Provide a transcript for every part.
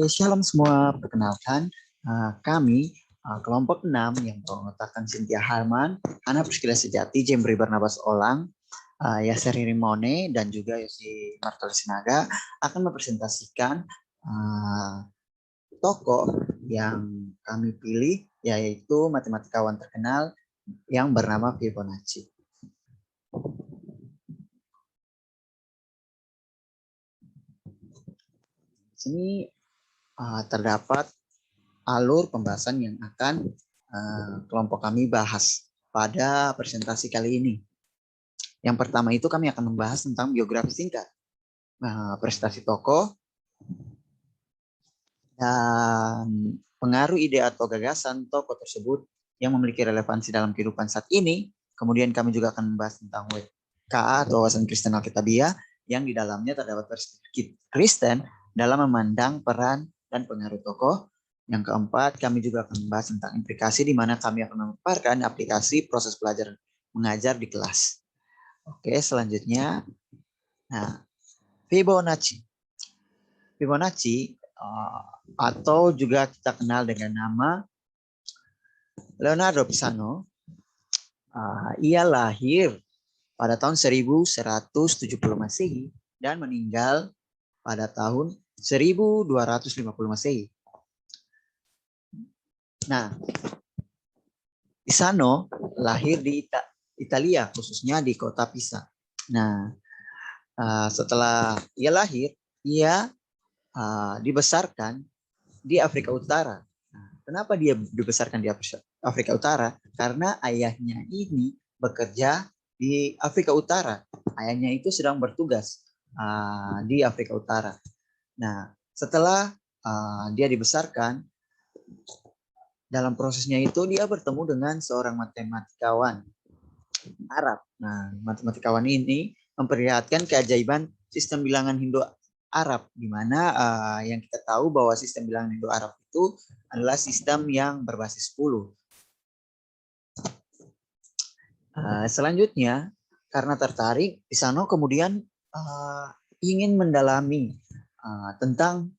Shalom semua, perkenalkan kami kelompok 6 yang beranggotakan Cynthia Harman, Hana Priscilla Sejati, Jembri Barnabas Olang, Yasser Rimone, dan juga Yosi Martel Sinaga akan mempresentasikan tokoh yang kami pilih, yaitu matematikawan terkenal yang bernama Fibonacci. Di sini terdapat alur pembahasan yang akan kelompok kami bahas pada presentasi kali ini. Yang pertama itu kami akan membahas tentang biografi singkat, prestasi tokoh, dan pengaruh ide atau gagasan tokoh tersebut yang memiliki relevansi dalam kehidupan saat ini. Kemudian kami juga akan membahas tentang WKA atau wawasan Kristen Alkitabiah yang di dalamnya terdapat perspektif Kristen dalam memandang peran dan pengaruh tokoh. Yang keempat, kami juga akan membahas tentang implikasi di mana kami akan memaparkan aplikasi proses belajar mengajar di kelas. Oke, selanjutnya, Fibonacci. Fibonacci atau juga kita kenal dengan nama Leonardo Pisano. Ia lahir pada tahun 1170 Masehi dan meninggal pada tahun 1250 Masehi. Nah, Pisano lahir di Italia, khususnya di kota Pisa. Nah, setelah ia lahir, ia dibesarkan di Afrika Utara. Nah, kenapa dia dibesarkan di Afrika Utara? Karena ayahnya ini bekerja di Afrika Utara. Ayahnya itu sedang bertugas di Afrika Utara. Nah, setelah dia dibesarkan, dalam prosesnya itu dia bertemu dengan seorang matematikawan Arab. Nah, matematikawan ini memperlihatkan keajaiban sistem bilangan Hindu-Arab, di mana yang kita tahu bahwa sistem bilangan Hindu-Arab itu adalah sistem yang berbasis 10. Selanjutnya, karena tertarik, Pisano kemudian ingin mendalami tentang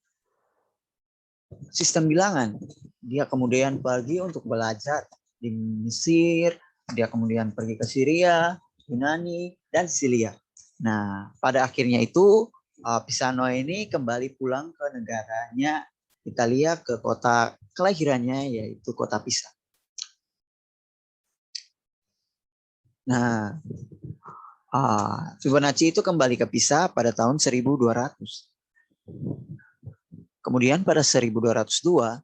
sistem bilangan. Dia kemudian pergi untuk belajar di Mesir, dia kemudian pergi ke Syria, Yunani, dan Sisilia. Nah, pada akhirnya itu Pisano ini kembali pulang ke negaranya Italia, ke kota kelahirannya, yaitu kota Pisa. Nah, Fibonacci itu kembali ke Pisa pada tahun 1200. Kemudian pada 1202,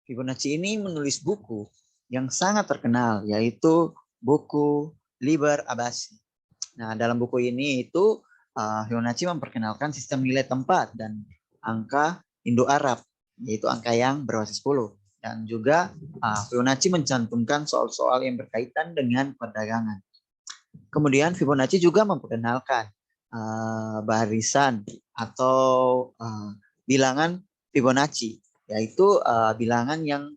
Fibonacci ini menulis buku yang sangat terkenal, yaitu buku Liber Abaci. Nah, dalam buku ini itu Fibonacci memperkenalkan sistem nilai tempat dan angka Indo-Arab, yaitu angka yang berbasis 10. Dan juga Fibonacci mencantumkan soal-soal yang berkaitan dengan perdagangan. Kemudian Fibonacci juga memperkenalkan barisan atau bilangan Fibonacci, yaitu bilangan yang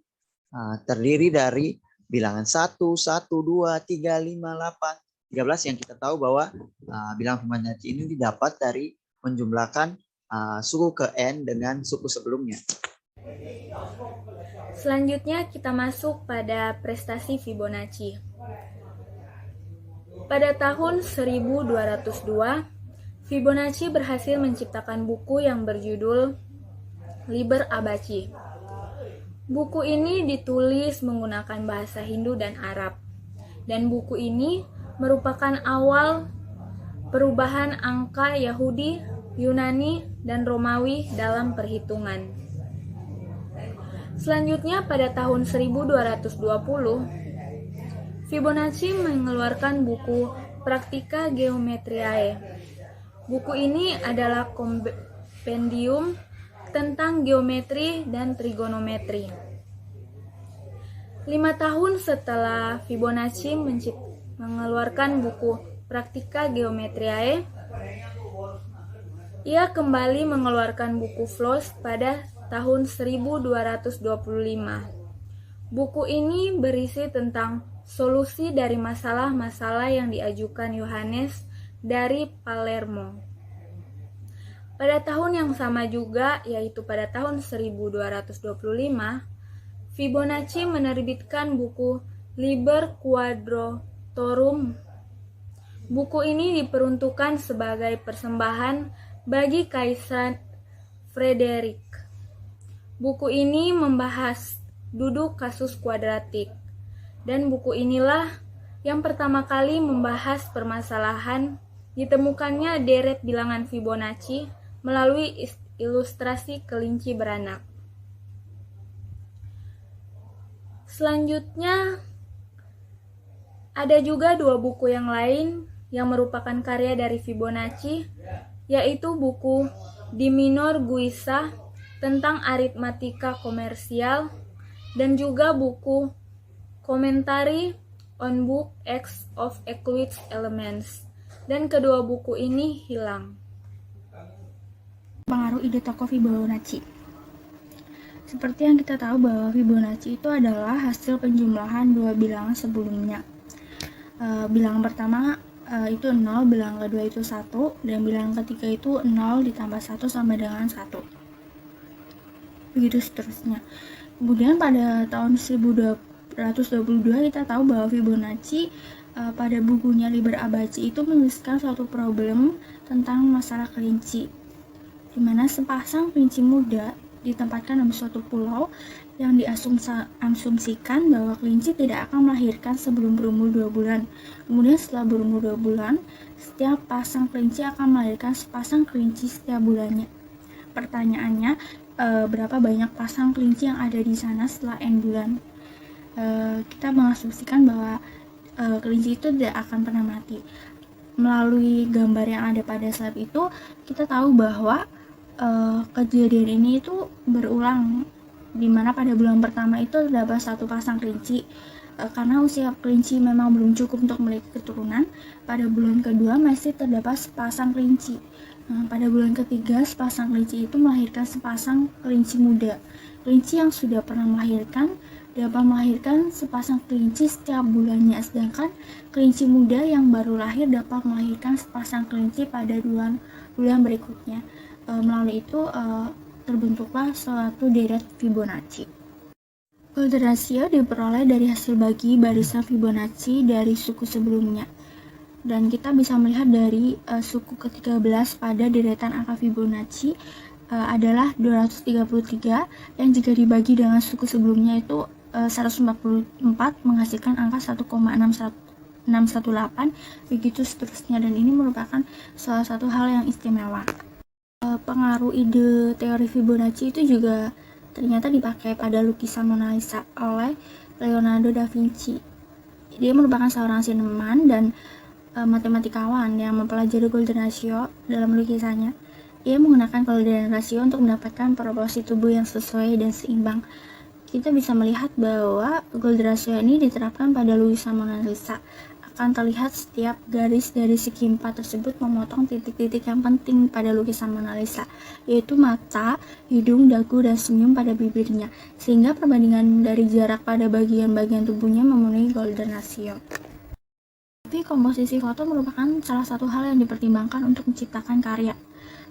terdiri dari bilangan 1, 1, 2, 3, 5, 8, 13 yang kita tahu bahwa bilangan Fibonacci ini didapat dari menjumlahkan suku ke N dengan suku sebelumnya. Selanjutnya kita masuk pada prestasi Fibonacci. Pada tahun 1202, Fibonacci berhasil menciptakan buku yang berjudul Liber Abaci. Buku ini ditulis menggunakan bahasa Hindu dan Arab. Dan buku ini merupakan awal perubahan angka Yahudi, Yunani, dan Romawi dalam perhitungan. Selanjutnya pada tahun 1220, Fibonacci mengeluarkan buku Practica Geometriae. Buku ini adalah kompendium tentang geometri dan trigonometri. 5 tahun setelah Fibonacci mengeluarkan buku Practica Geometriae, ia kembali mengeluarkan buku Flos pada tahun 1225. Buku ini berisi tentang solusi dari masalah-masalah yang diajukan Yohanes dari Palermo. Pada tahun yang sama juga, yaitu pada tahun 1225, Fibonacci menerbitkan buku Liber Quadratorum. Buku ini diperuntukkan sebagai persembahan bagi Kaisar Frederick. Buku ini membahas duduk kasus kuadratik, dan buku inilah yang pertama kali membahas permasalahan ditemukannya deret bilangan Fibonacci melalui ilustrasi kelinci beranak. Selanjutnya, ada juga dua buku yang lain yang merupakan karya dari Fibonacci, yaitu buku Di Minor Guisa tentang aritmatika komersial dan juga buku Commentary on Book X of Euclid's Elements. Dan kedua buku ini hilang. Pengaruh ide tokoh Fibonacci. Seperti yang kita tahu bahwa Fibonacci itu adalah hasil penjumlahan dua bilangan sebelumnya. Bilangan pertama itu 0, bilangan kedua itu 1, dan bilangan ketiga itu 0 ditambah 1 sama dengan 1. Begitu seterusnya. Kemudian pada tahun 1222 kita tahu bahwa Fibonacci pada bukunya Liber Abaci itu menuliskan suatu problem tentang masalah kelinci, di mana sepasang kelinci muda ditempatkan dalam suatu pulau yang diasumsikan bahwa kelinci tidak akan melahirkan sebelum berumur 2 bulan. Kemudian setelah berumur 2 bulan, setiap pasang kelinci akan melahirkan sepasang kelinci setiap bulannya. Pertanyaannya, berapa banyak pasang kelinci yang ada di sana setelah N bulan? Kita mengasumsikan bahwa kelinci itu tidak akan pernah mati. Melalui gambar yang ada pada slide itu, kita tahu bahwa kejadian ini itu berulang, di mana pada bulan pertama itu terdapat satu pasang kelinci. Karena usia kelinci memang belum cukup untuk memiliki keturunan, pada bulan kedua masih terdapat sepasang kelinci. Pada bulan ketiga, sepasang kelinci itu melahirkan sepasang kelinci muda. Kelinci yang sudah pernah melahirkan dapat melahirkan sepasang kelinci setiap bulannya, sedangkan kelinci muda yang baru lahir dapat melahirkan sepasang kelinci pada bulan berikutnya. Melalui itu terbentuklah suatu deret Fibonacci. Golden ratio diperoleh dari hasil bagi barisan Fibonacci dari suku sebelumnya, dan kita bisa melihat dari suku ke-13 pada deretan angka Fibonacci adalah 233, yang jika dibagi dengan suku sebelumnya itu 144 menghasilkan angka 1,618, begitu seterusnya, dan ini merupakan salah satu hal yang istimewa. Pengaruh ide teori Fibonacci itu juga ternyata dipakai pada lukisan Mona Lisa oleh Leonardo da Vinci. Dia merupakan seorang seniman dan matematikawan yang mempelajari golden ratio dalam lukisannya. Ia menggunakan golden ratio untuk mendapatkan proporsi tubuh yang sesuai dan seimbang. Kita bisa melihat bahwa golden ratio ini diterapkan pada lukisan Mona Lisa. Akan terlihat setiap garis dari segi 4 tersebut memotong titik-titik yang penting pada lukisan Mona Lisa, yaitu mata, hidung, dagu, dan senyum pada bibirnya, sehingga perbandingan dari jarak pada bagian-bagian tubuhnya memenuhi golden ratio. Tapi komposisi foto merupakan salah satu hal yang dipertimbangkan untuk menciptakan karya.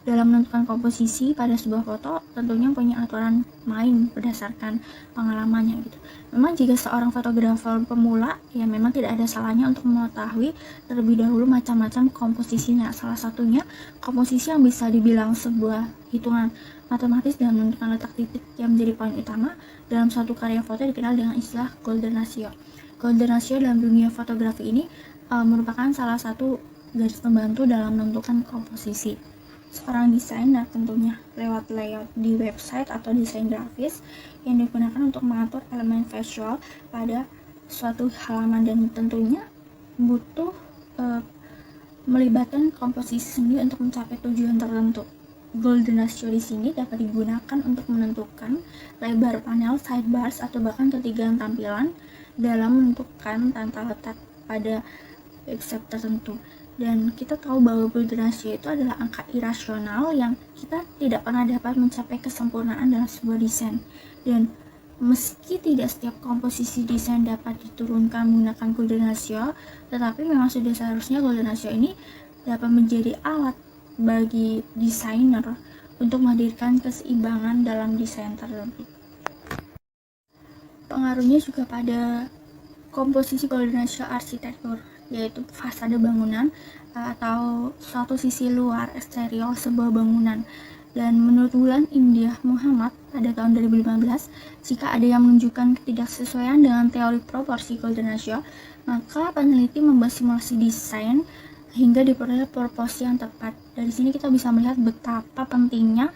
Dalam menentukan komposisi pada sebuah foto, tentunya punya aturan main berdasarkan pengalamannya gitu. Memang jika seorang fotografer pemula, ya memang tidak ada salahnya untuk mengetahui terlebih dahulu macam-macam komposisinya. Salah satunya komposisi yang bisa dibilang sebuah hitungan matematis dan menentukan letak titik yang menjadi poin utama dalam suatu karya foto dikenal dengan istilah golden ratio. Golden ratio dalam dunia fotografi ini merupakan salah satu garis pembantu dalam menentukan komposisi. Seorang desainer tentunya lewat layout di website atau desain grafis yang digunakan untuk mengatur elemen visual pada suatu halaman, dan tentunya butuh melibatkan komposisi sendiri untuk mencapai tujuan tertentu. Golden ratio di sini dapat digunakan untuk menentukan lebar panel sidebars atau bahkan ketinggian tampilan dalam menentukan tata letak pada website tertentu. Dan kita tahu bahwa golden ratio itu adalah angka irasional yang kita tidak pernah dapat mencapai kesempurnaan dalam sebuah desain. Dan meski tidak setiap komposisi desain dapat diturunkan menggunakan golden ratio, tetapi memang sudah seharusnya golden ratio ini dapat menjadi alat bagi desainer untuk menghadirkan keseimbangan dalam desain tersebut. Pengaruhnya juga pada komposisi golden ratio arsitektur, yaitu fasade bangunan atau suatu sisi luar eksterior sebuah bangunan. Dan menurut Wulan Indah Muhammad pada tahun 2015, jika ada yang menunjukkan ketidaksesuaian dengan teori proporsi golden ratio, maka peneliti membuat simulasi desain hingga diperoleh proporsi yang tepat. Dari sini kita bisa melihat betapa pentingnya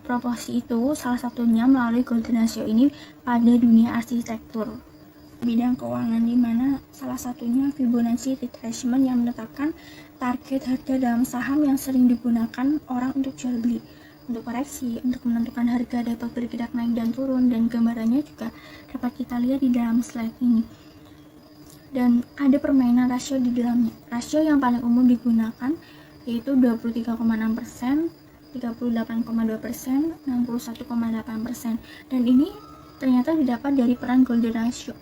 proporsi itu, salah satunya melalui golden ratio ini pada dunia arsitektur. Bidang keuangan, di mana salah satunya Fibonacci retracement yang menetapkan target harga dalam saham yang sering digunakan orang untuk jual beli, untuk koreksi, untuk menentukan harga dapat bergerak naik dan turun, dan gambarannya juga dapat kita lihat di dalam slide ini. Dan ada permainan rasio di dalamnya. Rasio yang paling umum digunakan yaitu 23,6%, 38,2%, 61,8%. Dan ini ternyata didapat dari peran golden ratio.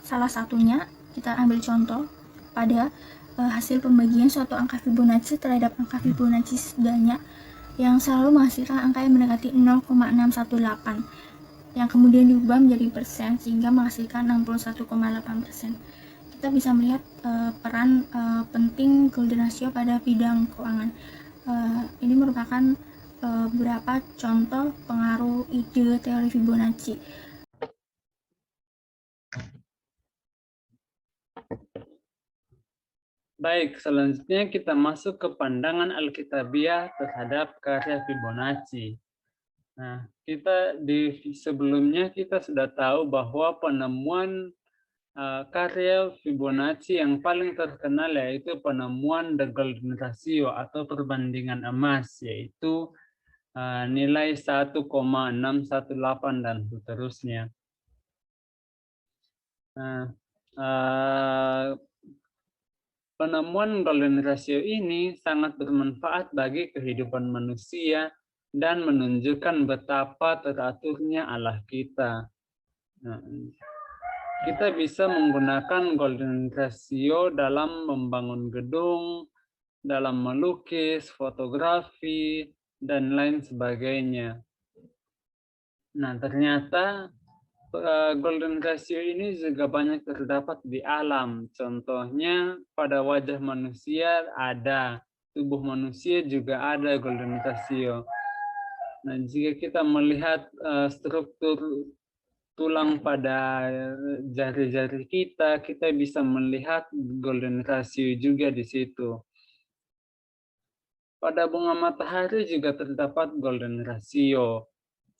Salah satunya kita ambil contoh pada hasil pembagian suatu angka Fibonacci terhadap angka Fibonacci sebanyak yang selalu menghasilkan angka yang mendekati 0,618 yang kemudian diubah menjadi persen sehingga menghasilkan 61,8%. Kita bisa melihat peran penting golden ratio pada bidang keuangan. Ini merupakan beberapa contoh pengaruh ide teori Fibonacci. Baik, selanjutnya kita masuk ke pandangan Alkitabiah terhadap karya Fibonacci. Nah, sebelumnya kita sudah tahu bahwa penemuan karya Fibonacci yang paling terkenal yaitu penemuan the golden ratio atau perbandingan emas, yaitu nilai 1,618 dan seterusnya. Nah, penemuan golden ratio ini sangat bermanfaat bagi kehidupan manusia dan menunjukkan betapa teraturnya Allah kita. Nah, kita bisa menggunakan golden ratio dalam membangun gedung, dalam melukis, fotografi, dan lain sebagainya. Nah, ternyata golden ratio ini juga banyak terdapat di alam. Contohnya pada wajah manusia ada, tubuh manusia juga ada golden ratio. Nah, jika kita melihat struktur tulang pada jari-jari kita, kita bisa melihat golden ratio juga di situ. Pada bunga matahari juga terdapat golden ratio,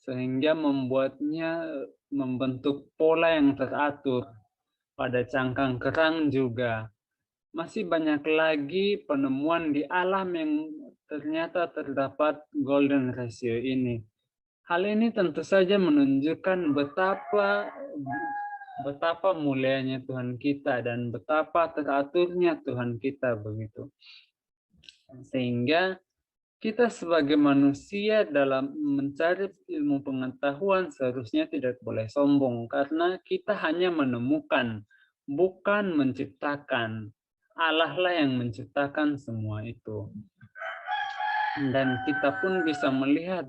sehingga membuatnya membentuk pola yang teratur. Pada cangkang kerang juga. Masih banyak lagi penemuan di alam yang ternyata terdapat golden ratio ini. Hal ini tentu saja menunjukkan betapa mulianya Tuhan kita dan betapa teraturnya Tuhan kita begitu. Sehingga kita sebagai manusia dalam mencari ilmu pengetahuan seharusnya tidak boleh sombong karena kita hanya menemukan, bukan menciptakan. Allah lah yang menciptakan semua itu. Dan kita pun bisa melihat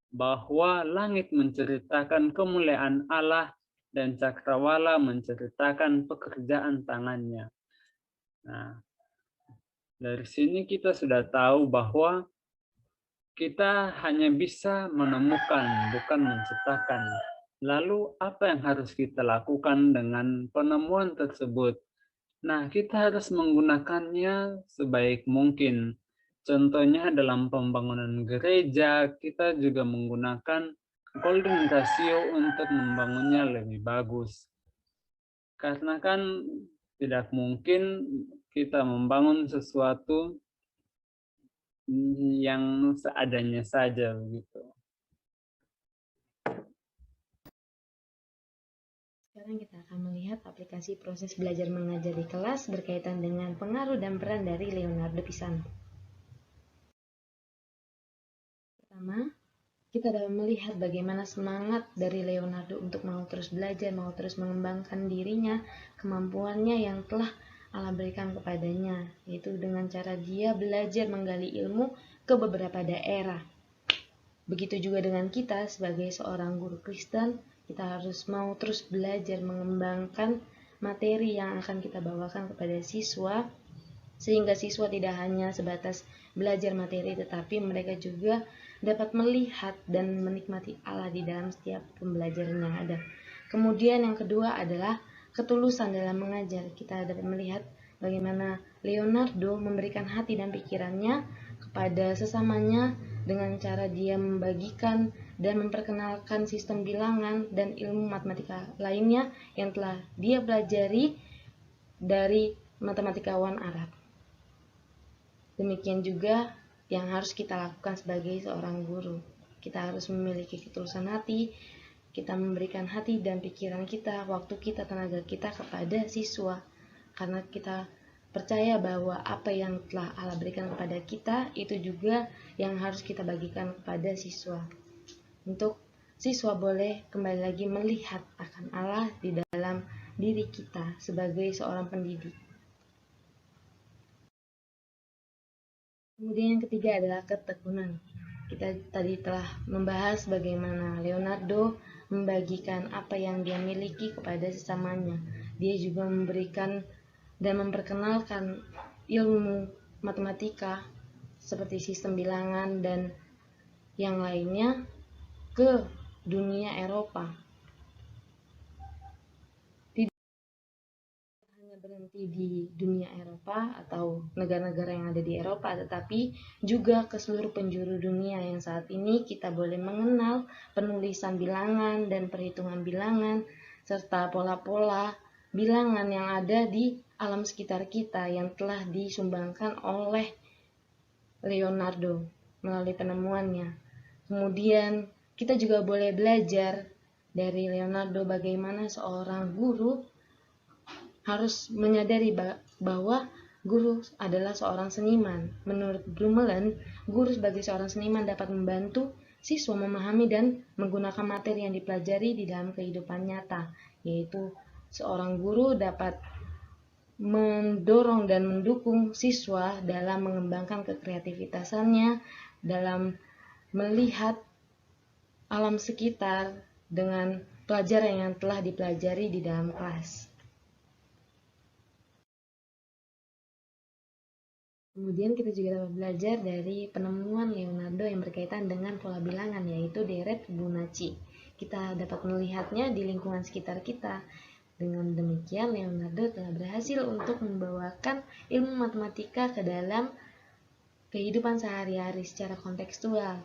bahwa langit menceritakan kemuliaan Allah dan cakrawala menceritakan pekerjaan tangannya. Nah, dari sini kita sudah tahu bahwa kita hanya bisa menemukan, bukan menciptakan. Lalu apa yang harus kita lakukan dengan penemuan tersebut? Nah, kita harus menggunakannya sebaik mungkin. Contohnya dalam pembangunan gereja, kita juga menggunakan golden ratio untuk membangunnya lebih bagus. Karena kan tidak mungkin kita membangun sesuatu yang seadanya saja begitu. Sekarang kita akan melihat aplikasi proses belajar mengajar di kelas berkaitan dengan pengaruh dan peran dari Leonardo Pisano. Pertama, kita dapat melihat bagaimana semangat dari Leonardo untuk mau terus belajar, mau terus mengembangkan dirinya, kemampuannya yang telah Allah berikan kepadanya, yaitu dengan cara dia belajar menggali ilmu ke beberapa daerah. Begitu juga dengan kita sebagai seorang guru Kristen, kita harus mau terus belajar mengembangkan materi yang akan kita bawakan kepada siswa, sehingga siswa tidak hanya sebatas belajar materi, tetapi mereka juga dapat melihat dan menikmati Allah di dalam setiap pembelajaran yang ada. Kemudian yang kedua adalah ketulusan dalam mengajar. Kita dapat melihat bagaimana Leonardo memberikan hati dan pikirannya kepada sesamanya dengan cara dia membagikan dan memperkenalkan sistem bilangan dan ilmu matematika lainnya yang telah dia pelajari dari matematikawan Arab. Demikian juga yang harus kita lakukan sebagai seorang guru. Kita harus memiliki ketulusan hati, kita memberikan hati dan pikiran kita, waktu kita, tenaga kita kepada siswa. Karena kita percaya bahwa apa yang telah Allah berikan kepada kita, itu juga yang harus kita bagikan kepada siswa. Untuk siswa boleh kembali lagi melihat akan Allah di dalam diri kita sebagai seorang pendidik. Kemudian yang ketiga adalah ketekunan. Kita tadi telah membahas bagaimana Leonardo membagikan apa yang dia miliki kepada sesamanya. Dia juga memberikan dan memperkenalkan ilmu matematika seperti sistem bilangan dan yang lainnya ke dunia Eropa. Berhenti di dunia Eropa atau negara-negara yang ada di Eropa, tetapi juga ke seluruh penjuru dunia yang saat ini kita boleh mengenal penulisan bilangan dan perhitungan bilangan serta pola-pola bilangan yang ada di alam sekitar kita yang telah disumbangkan oleh Leonardo melalui penemuannya. Kemudian kita juga boleh belajar dari Leonardo bagaimana seorang guru harus menyadari bahwa guru adalah seorang seniman. Menurut Brummelen, guru sebagai seorang seniman dapat membantu siswa memahami dan menggunakan materi yang dipelajari di dalam kehidupan nyata, yaitu seorang guru dapat mendorong dan mendukung siswa dalam mengembangkan kekreativitasannya, dalam melihat alam sekitar dengan pelajaran yang telah dipelajari di dalam kelas. Kemudian kita juga dapat belajar dari penemuan Leonardo yang berkaitan dengan pola bilangan, yaitu deret Fibonacci. Kita dapat melihatnya di lingkungan sekitar kita. Dengan demikian, Leonardo telah berhasil untuk membawakan ilmu matematika ke dalam kehidupan sehari-hari secara kontekstual.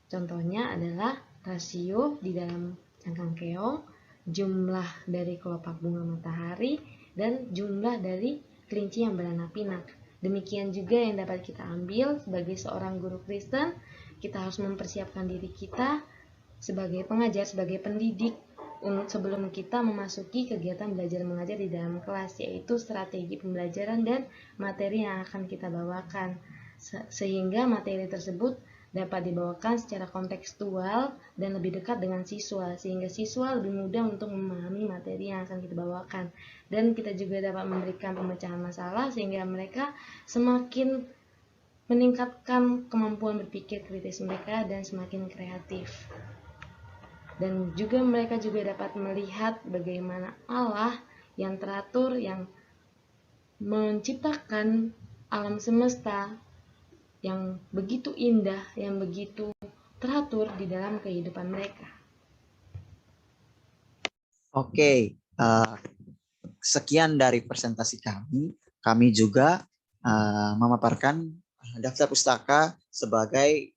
Contohnya adalah rasio di dalam cangkang keong, jumlah dari kelopak bunga matahari, dan jumlah dari kelinci yang beranak pinak. Demikian juga yang dapat kita ambil sebagai seorang guru Kristen. Kita harus mempersiapkan diri kita sebagai pengajar, sebagai pendidik sebelum kita memasuki kegiatan belajar mengajar di dalam kelas, yaitu strategi pembelajaran dan materi yang akan kita bawakan, sehingga materi tersebut dapat dibawakan secara kontekstual dan lebih dekat dengan siswa, sehingga siswa lebih mudah untuk memahami materi yang akan kita bawakan. Dan kita juga dapat memberikan pemecahan masalah sehingga mereka semakin meningkatkan kemampuan berpikir kritis mereka dan semakin kreatif. Dan juga mereka juga dapat melihat bagaimana Allah yang teratur, yang menciptakan alam semesta yang begitu indah, yang begitu teratur di dalam kehidupan mereka. Oke, sekian dari presentasi kami. Kami juga memaparkan daftar pustaka sebagai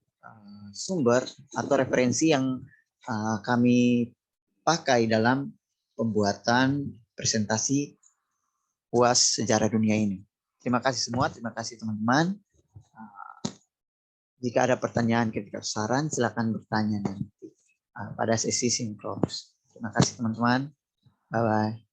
sumber atau referensi yang kami pakai dalam pembuatan presentasi UAS Sejarah Dunia ini. Terima kasih semua, terima kasih teman-teman. Jika ada pertanyaan ketika saran, silakan bertanya nanti pada sesi sinkron. Terima kasih teman-teman. Bye-bye.